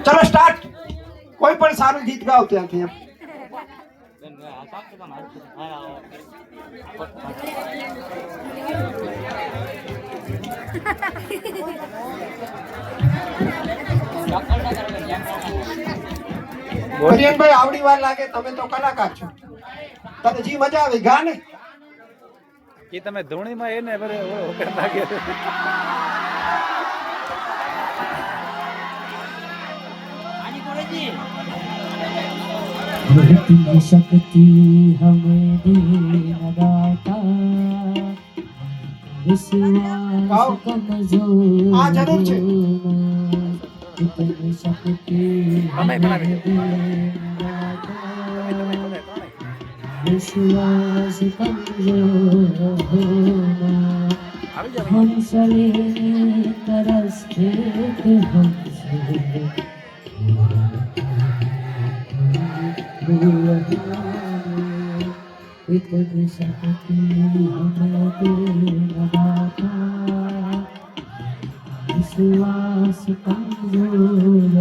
ચલો સ્ટાર્ટ. કોઈ પણ સારું ગીત ગાઓ ત્યાંથી એમ. હરિયનભાઈ આવડી વાર લાગે, તમે તો કલાકાર છો, તને જી મજા આવે ગા ને. એ તમે ધૂણીમાં એને લાગે इतनी शक्ति हमें देना दाता, विश्वास कमजोर આ જરૂર છે. इतनी शक्ति हमें देना दाता, विश्वास कमजोर होना, हम चले तरसते थे हमसे इतनी शक्ति हमें देना दाता, विश्वास कमजोर